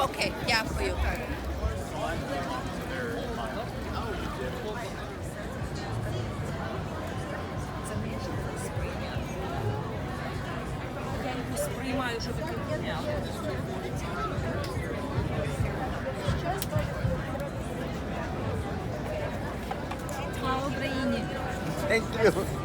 Окей, дякую. Я його сприймаю, що таке є. Слава Україні! Thank you.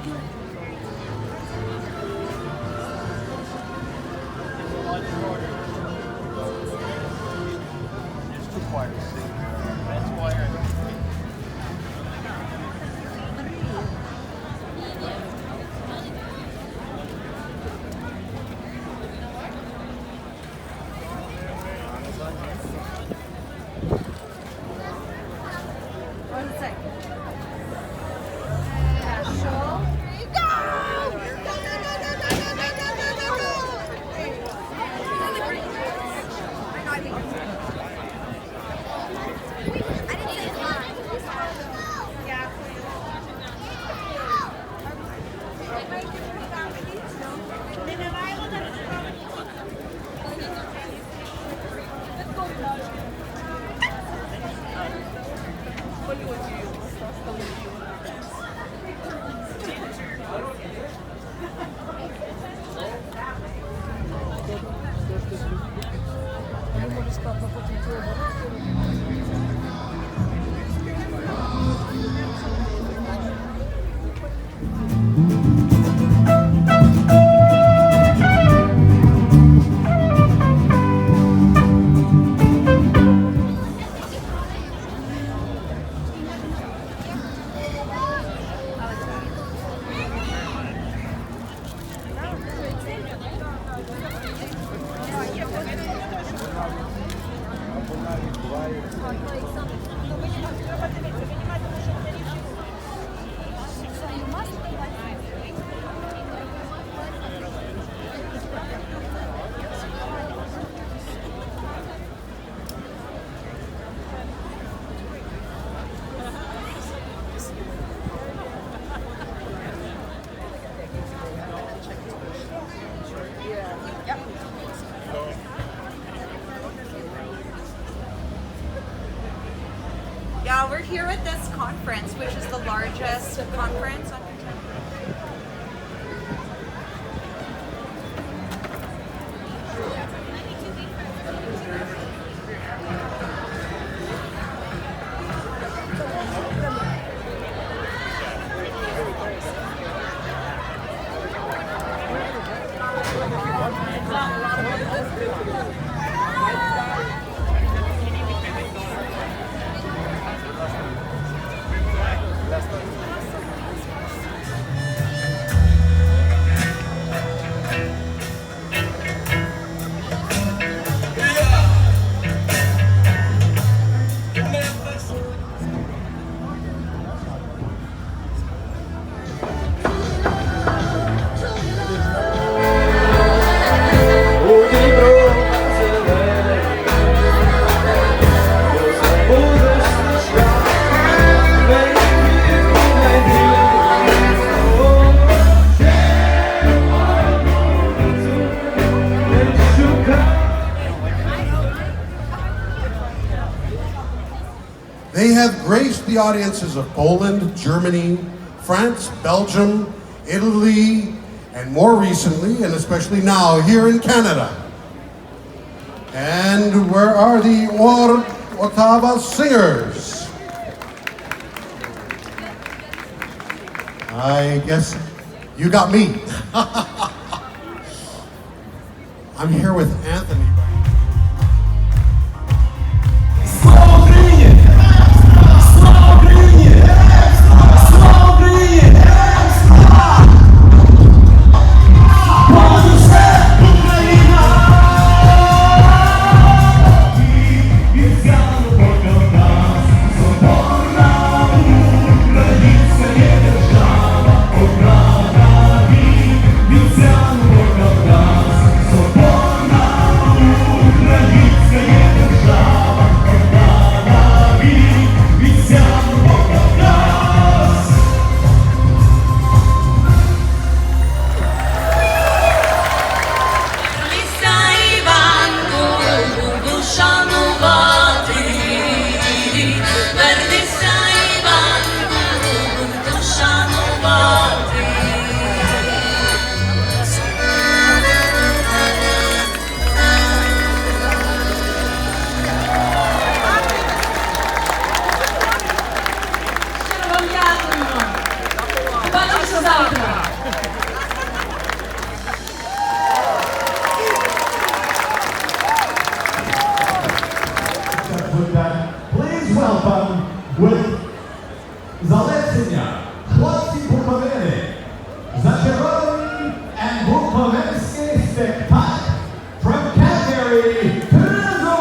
conference, which is the largest conference on They have graced the audiences of Poland, Germany, France, Belgium, Italy, and more recently, and especially now, here in Canada. And where are the Ottawa singers? I guess you got me. I'm here with Anthony. Слава Україні! Слава Україні! Слава Україні! Понад усе Україна! Візяну покоління, соборна українська є держава, одна вік. Візяну покоління, соборна українська є держава, одна вік. Візяну покоління. Вернися, Іванку, буду шанувати. Вернися, Іванку, буду шанувати. Щиро вам дякуємо. Побачимося завтра. With that, please welcome with залицяння хлопці Буковини, зачарований and буковинський спектакль from Calgary, Toronto.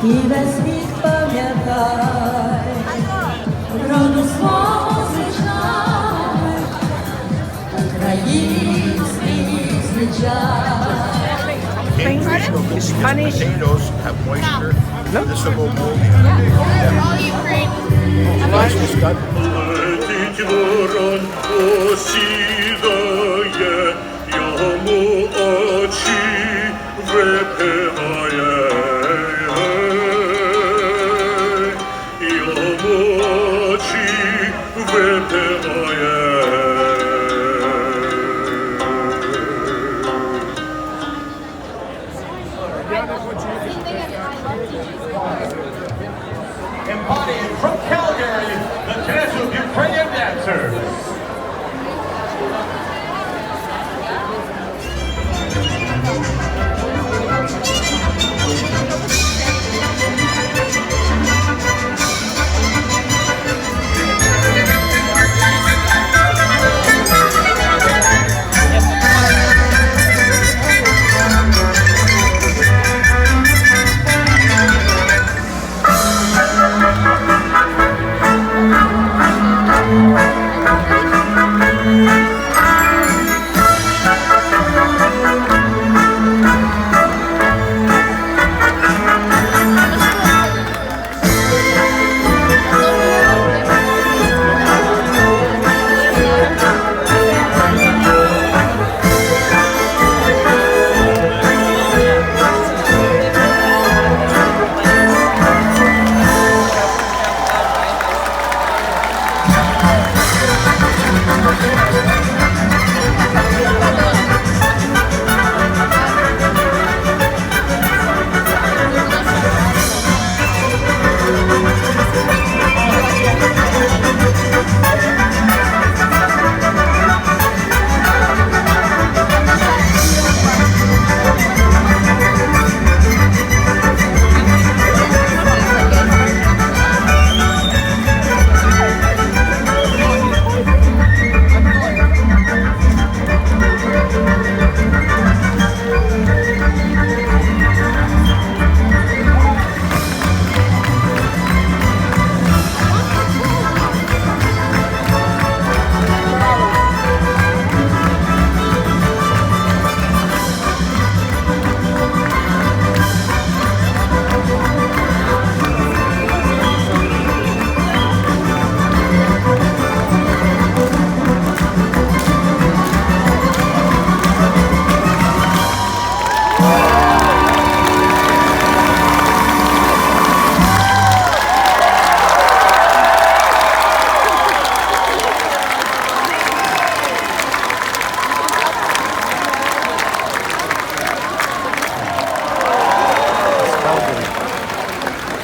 і весь світ пам'ятай, роду свого звичай, український звичай. Potatoes have moisture. This will go moldy. All Ukraine. Летить ворон, осідає, йому очі випиває. Йому очі випиває. Embodying from Calgary, the dance of Ukrainian dancers.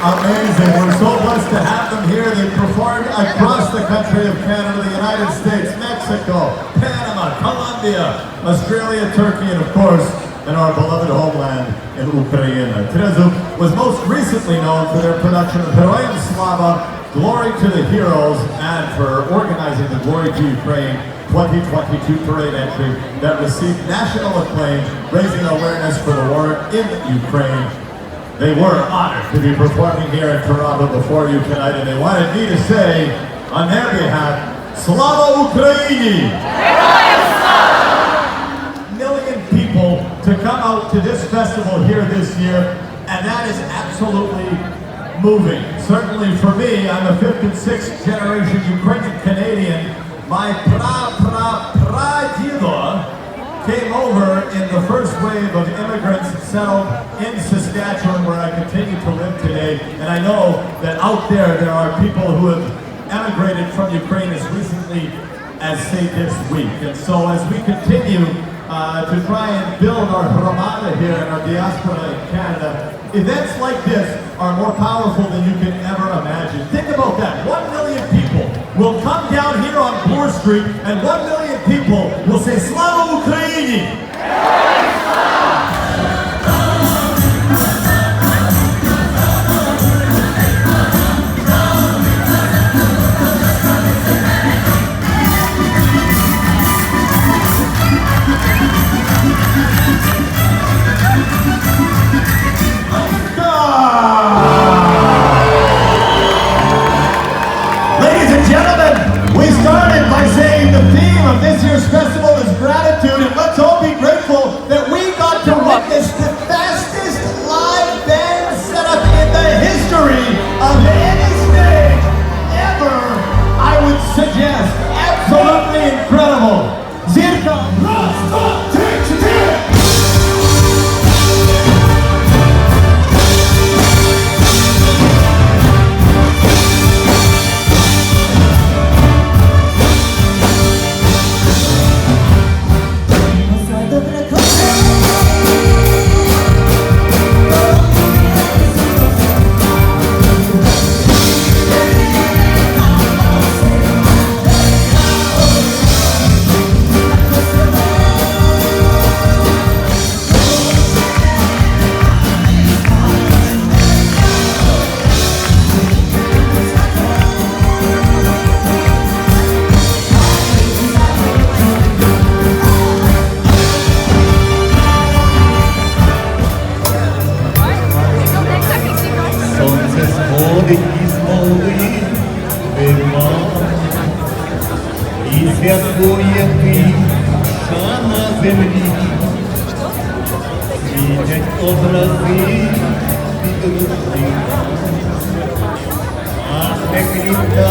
Amazing. We're so blessed to have them here. They've performed across the country of Canada, the United States, Mexico, Panama, Colombia, Australia, Turkey, and of course, in our beloved homeland in Ukraine. Trezub was most recently known for their production of Heroyam Slava, Glory to the Heroes, and for organizing the Glory to Ukraine 2022 parade entry that received national acclaim, raising awareness for the war in Ukraine. They were honored to be performing here in Toronto before you tonight, and they wanted me to say, on their behalf, Slava Ukraini! Million people to come out to this festival here this year, and that is absolutely moving. Certainly for me, I'm a 5th and 6th generation Ukrainian Canadian. My pra-pra-pra-dido came over in the first wave of immigrants settled in Saskatchewan, where I continue to live today. And I know that out there are people who have emigrated from Ukraine as recently as, say, this week. And so as we continue to try and build our Hromada here in our diaspora in Canada, events like this are more powerful than you can ever imagine. Think about that. 1 million people will come down here on Bloor Street, and 1 million people will say, Slava Ukraini! God! the theme of this year's festival is gratitude, and let's all be grateful that we got to witness the fastest live band setup in the history of any stage ever. I would suggest absolutely incredible. Zirka, Rasta, святкує тиша на землі, світять образи підручних, а не кліпта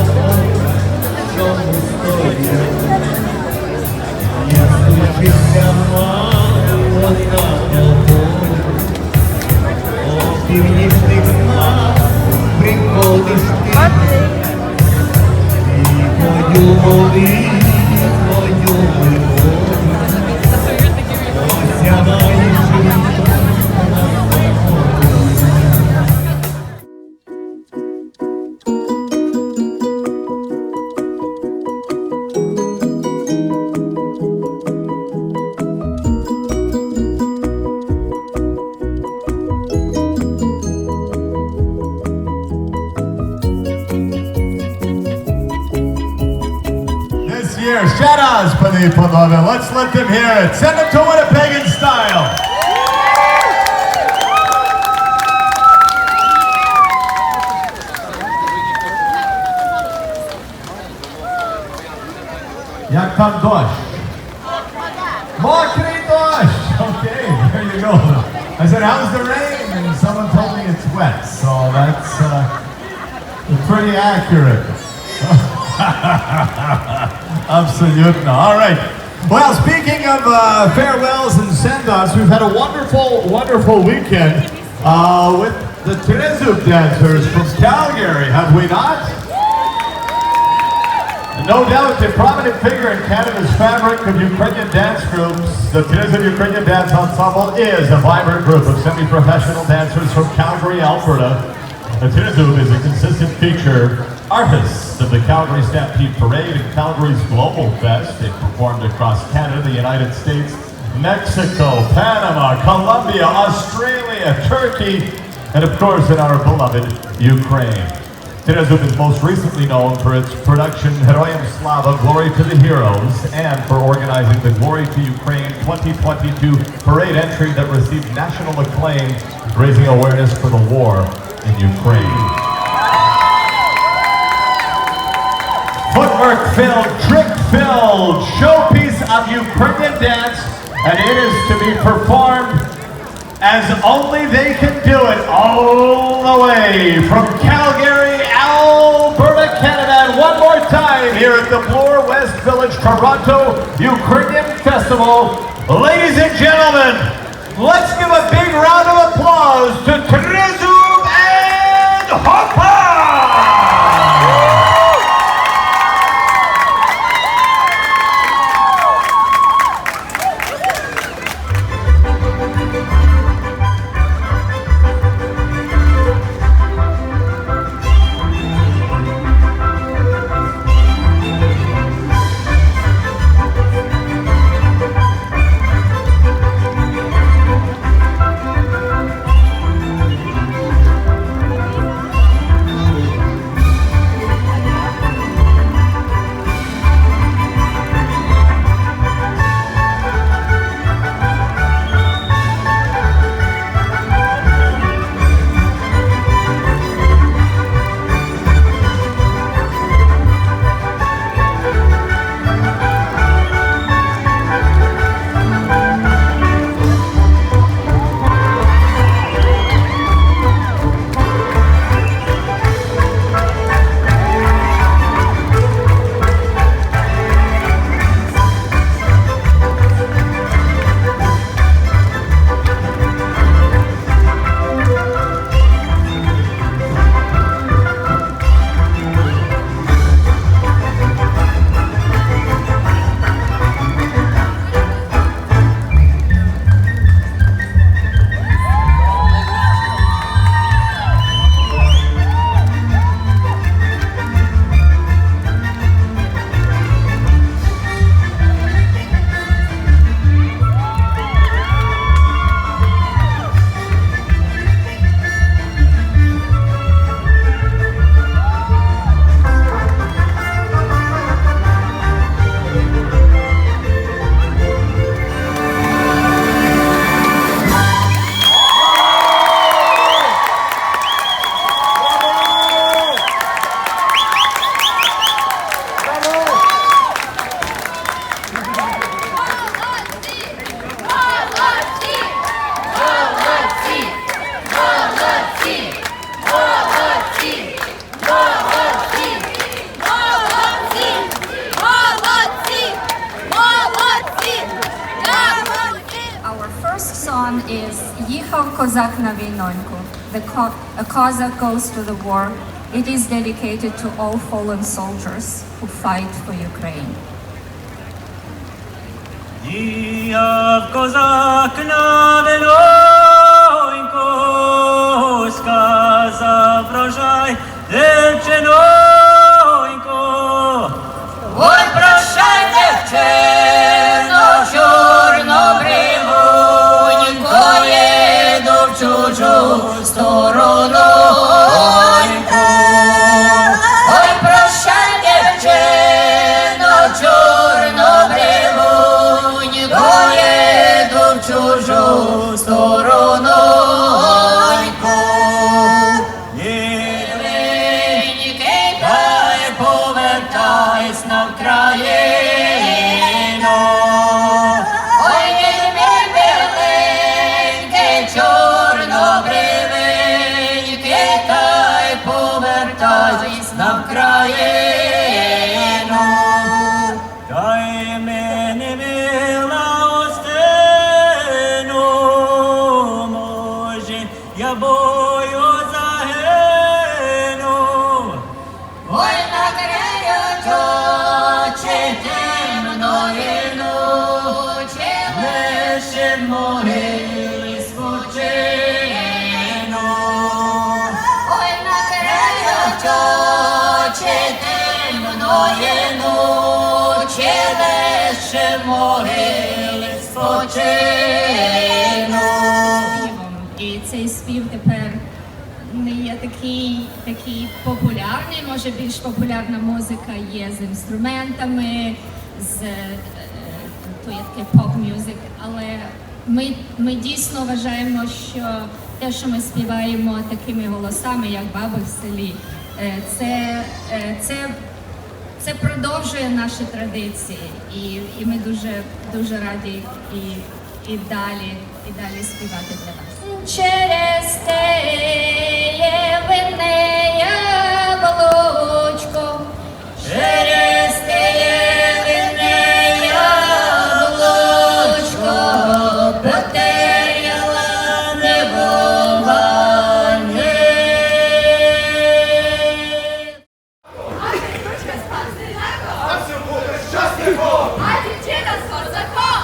чому стоять, я стучився мало на полі, о північних снах приходиш ти. Мою молитву, мою любов, осядаєш життя на Ще раз, пани і панове, let's let them hear it. Send them to Winnipeg in style. Як там дощ? Мокрий дощ! Okay, there you go. I said, how's the rain? And someone told me it's wet, so that's pretty accurate. Absolutely. All right. Well, speaking of farewells and send-offs, we've had a wonderful weekend with the Trezub dancers from Calgary, have we not? And no doubt, a prominent figure in Canada's fabric of Ukrainian dance groups, the Trezub Ukrainian Dance Ensemble is a vibrant group of semi-professional dancers from Calgary, Alberta. The Trezub is a consistent feature artists of the Calgary Stampede Parade and Calgary's Global Fest. They've performed across Canada, the United States, Mexico, Panama, Colombia, Australia, Turkey, and of course in our beloved Ukraine. Trezub is most recently known for its production Heroyam Slava, Glory to the Heroes, and for organizing the Glory to Ukraine 2022 parade entry that received national acclaim, raising awareness for the war in Ukraine. Footwork-filled, trick-filled showpiece of Ukrainian dance, and it is to be performed as only they can do it all the way from Calgary, Alberta, Canada, and one more time here at the Bloor West Village, Toronto Ukrainian Festival. Ladies and gentlemen, let's give a big round of applause to Trezub and Hoppa! Козак на війноньку. A Cossack goes to the war. It is dedicated to all fallen soldiers who fight for Ukraine. Діяв козак на виноньку, сказав врожай дівчиноньку. Ой, прощай, дівчино, чорнобривонько, їду в чужу сторононьку. Ой, прощай, дівчино, чорнобривонько, їду в чужу сторононьку. Євгеньки, дай повертайся на Україну. Ой, мій миленький, чорнобривенький, дай повертайся на Україну. Дай мені мила остину, може, я бою загину. Ой, нагріють очі темної ночі, лише могили спочину. Ой, нагріють очі темної ночі, лише могили спочину. І цей спів тепер не є такий популярний, може більш популярна музика є з інструментами, то є таке поп-мюзик, але ми дійсно вважаємо, що те, що ми співаємо такими голосами, як баби в селі, це продовжує наші традиції, і ми дуже раді і далі співати для вас. Через те є винне яблучко, Через те винне яблучко, потеряла небування. А дівчина з козаком!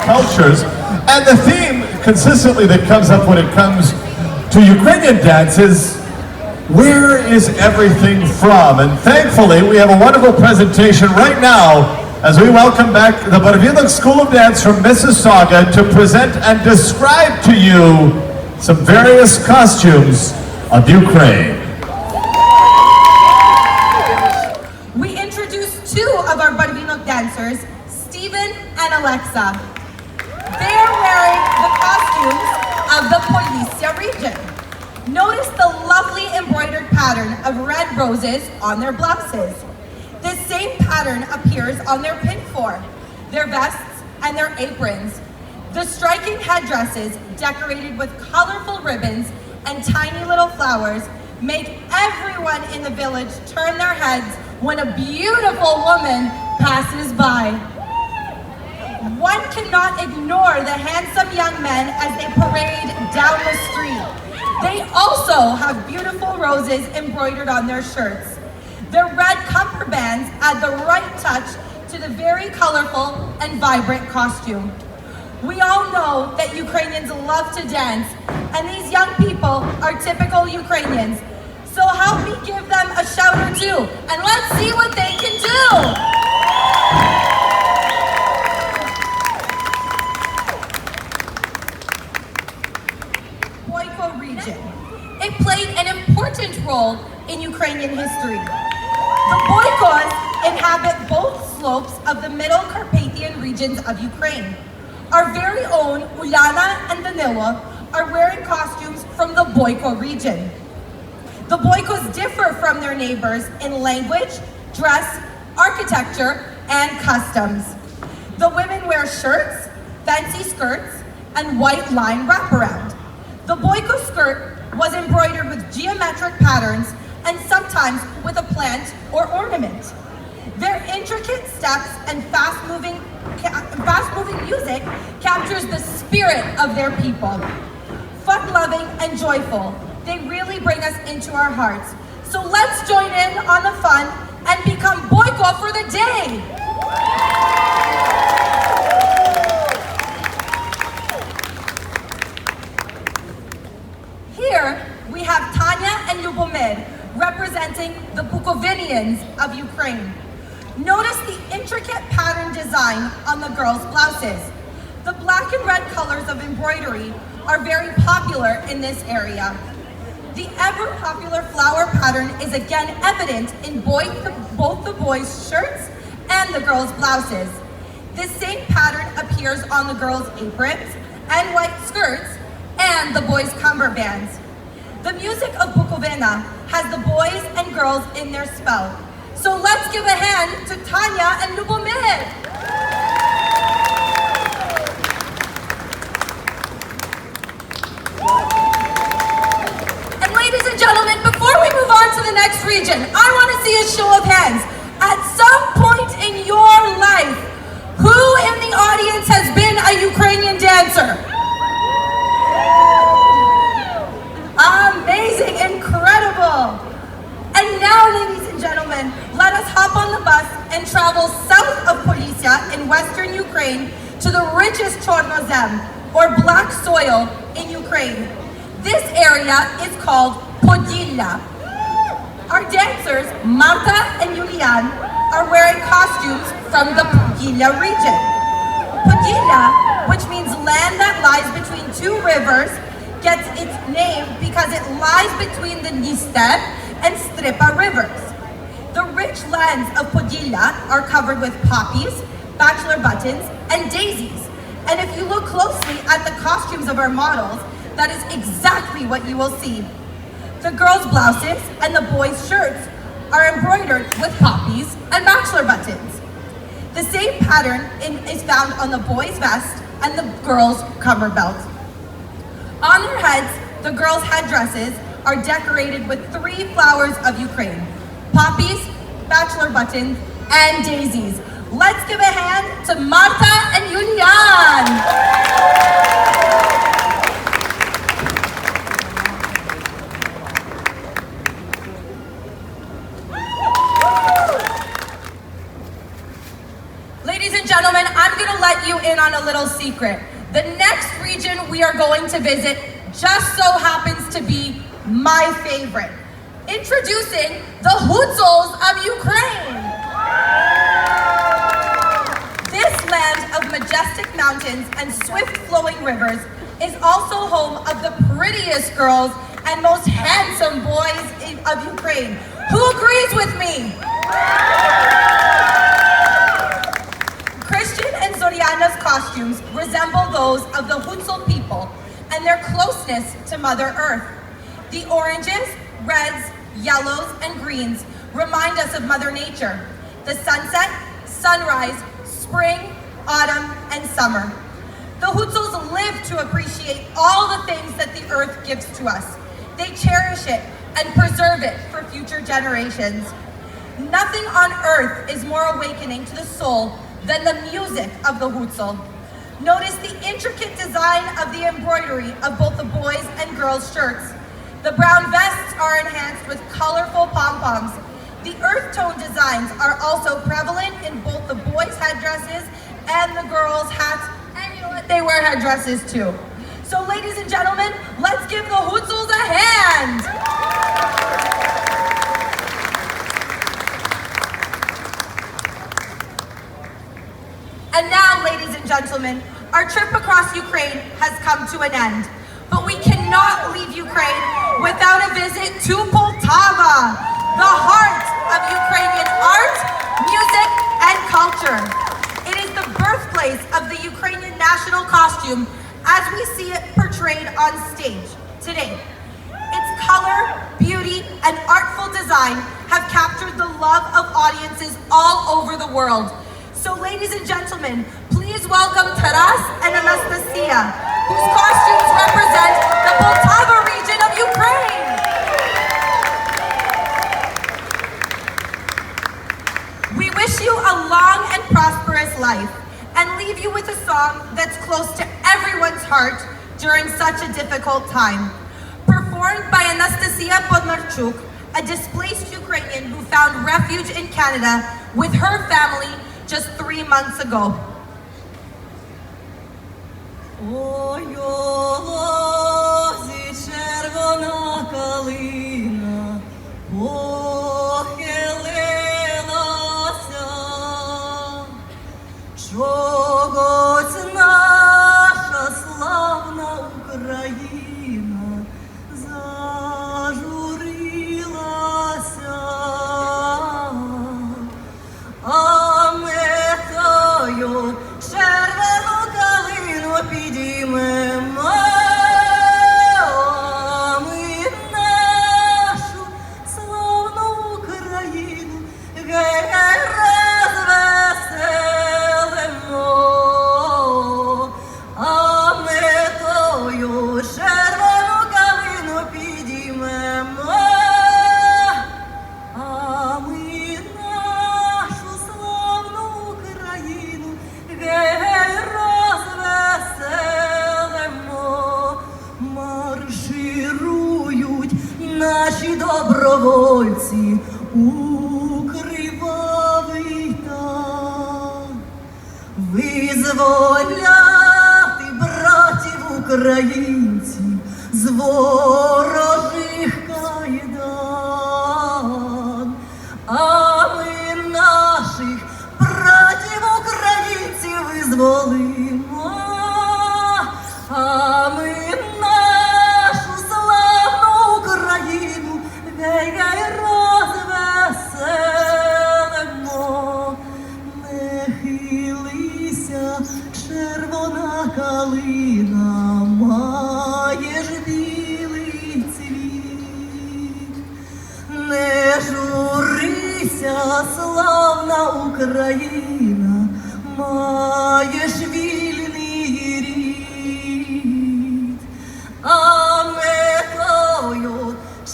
Cultures, and the theme consistently that comes up when it comes to Ukrainian dance is where is everything from? And thankfully we have a wonderful presentation right now as we welcome back the Barvylok School of Dance from Mississauga to present and describe to you some various costumes of Ukraine. We introduced two of our Barvylok dancers, Stephen and Alexa. They're wearing the costumes of the Polisia region. Notice the lovely embroidered pattern of red roses on their blouses. The same pattern appears on their pinafore, their vests, and their aprons. The striking headdresses, decorated with colorful ribbons and tiny little flowers, make everyone in the village turn their heads when a beautiful woman passes by. One cannot ignore the handsome young men as they parade down the street. They also have beautiful roses embroidered on their shirts. Their red cummerbunds add the right touch to the very colorful and vibrant costume. We all know that Ukrainians love to dance, and these young people are typical Ukrainians. So help me give them a shout or two, and let's see what they can do. Boyko region. It played an important role in Ukrainian history. The Boykos inhabit both slopes of the middle Carpathian regions of Ukraine. Our very own Ulyana and Danilo are wearing costumes from the Boyko region. The Boykos differ from their neighbors in language, dress, architecture, and customs. The women wear shirts, fancy skirts, and white line wraparound. The Boyko skirt was embroidered with geometric patterns and sometimes with a plant or ornament. Their intricate steps and fast-moving music captures the spirit of their people. Fun-loving and joyful, they really bring us into our hearts. So let's join in on the fun and become Boyko for the day. Here we have Tanya and Lubomir representing the Bukovinians of Ukraine. Notice the intricate pattern design on the girls' blouses. The black and red colors of embroidery are very popular in this area. The ever-popular flower pattern is again evident in both the boys' shirts and the girls' blouses. This same pattern appears on the girls' aprons and white skirts and the boys' cummerbunds. The music of Bukovina has the boys and girls in their spell. So let's give a hand to Tanya and Lubomir. And ladies and gentlemen, before we move on to the next region, I want to see a show of hands. At some point in your life, who in the audience has been a Ukrainian dancer? Amazing, incredible. And now, ladies and gentlemen, let us hop on the bus and travel south of Polisia in western Ukraine to the richest Chornozem, or black soil, in Ukraine. This area is called Podillia. Our dancers, Marta and Yulian, are wearing costumes from the Podillia region. Podillia, which means land that lies between two rivers, gets its name because it lies between the Dniester and Stripa rivers. The rich lands of Podillia are covered with poppies, bachelor buttons, and daisies. And if you look closely at the costumes of our models, that is exactly what you will see. The girls' blouses and the boys' shirts are embroidered with poppies and bachelor buttons. The same pattern is found on the boys' vest and the girls' cummerbelt. On their heads, the girls' headdresses are decorated with 3 flowers of Ukraine: poppies, bachelor buttons, and daisies. Let's give a hand to Marta and Yulian. Ladies and gentlemen, I'm going to let you in on a little secret. The next region we are going to visit just so happens to be my favorite. Introducing the Hutzels of Ukraine. This land of majestic mountains and swift-flowing rivers is also home of the prettiest girls and most handsome boys of Ukraine. Who agrees with me? Christian and Zoriana's costumes resemble those of the Hutzel people and their closeness to Mother Earth. The oranges, reds, yellows, and greens remind us of Mother Nature, the sunset, sunrise, spring, autumn, and summer. The Hutzels live to appreciate all the things that the earth gives to us. They cherish it and preserve it for future generations. Nothing on earth is more awakening to the soul than the music of the Hutzel. Notice the intricate design of the embroidery of both the boys' and girls' shirts. The brown vests are enhanced with colorful pom-poms. The earth tone designs are also prevalent in both the boys' headdresses and the girls' hats, and you know what, they wear headdresses too. So ladies and gentlemen, let's give the Hoodsels a hand! And now, ladies and gentlemen, our trip across Ukraine has come to an end. But we cannot leave Ukraine without a visit to Poltava, the heart of Ukrainian art, music, and culture. It is the birthplace of the Ukrainian national costume as we see it portrayed on stage today. Its color, beauty, and artful design have captured the love of audiences all over the world. So ladies and gentlemen, please welcome Taras and Anastasia, whose costumes represent the Poltava region of Ukraine. We wish you a long and prosperous life and leave you with a song that's close to everyone's heart during such a difficult time. Performed by Anastasia Podmarchuk, a displaced Ukrainian who found refuge in Canada with her family just 3 months ago. Ой, лозі червона калина похилилася, чогось наша славна Україна зажурилася, а ми тою червону калину підіймемо, а ми нашу славну Україну гей-гей розвеселимо, а ми тою червону калину підіймемо, а ми нашу славну Україну гей-гей розвеселимо. Марширують наші добровольці у кривавий тан, визволяти братів українців з ворожих кайдан, а ми наших братів українців визволимо, а ми нашу славну Україну гей-гей розвеселимо. Не хилися, червона калина, маєш білий цвіт. Не журися, славна Україна, маєш вільний рід. А ми тою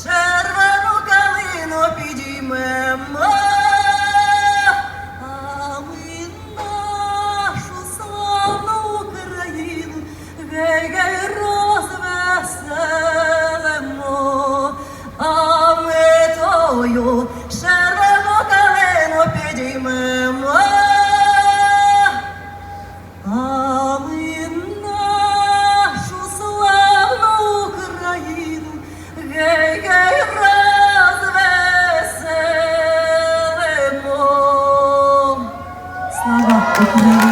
червону калину підіймемо, а ми нашу славну Україну гей-гей розвеселимо, а ми тою червону калину підіймемо, а ми нашу славну Україну гей-гей розвеселимо. Слава Україні!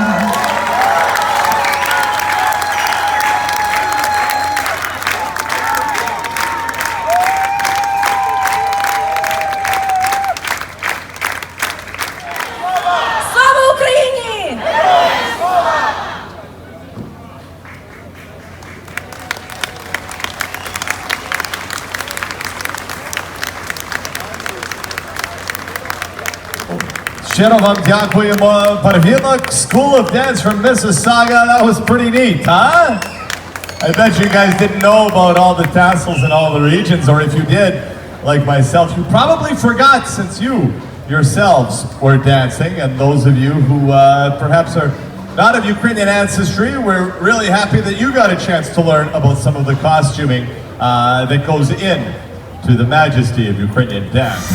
Слава Україні! Щиро вам дякуємо. Барвінок School of Dance from Mississauga. That was pretty neat, huh? I bet you guys didn't know about all the tassels in all the regions, or if you did, like myself, you probably forgot since you yourselves were dancing. And those of you who perhaps are not of Ukrainian ancestry, we're really happy that you got a chance to learn about some of the costuming that goes in to the majesty of Ukrainian dance.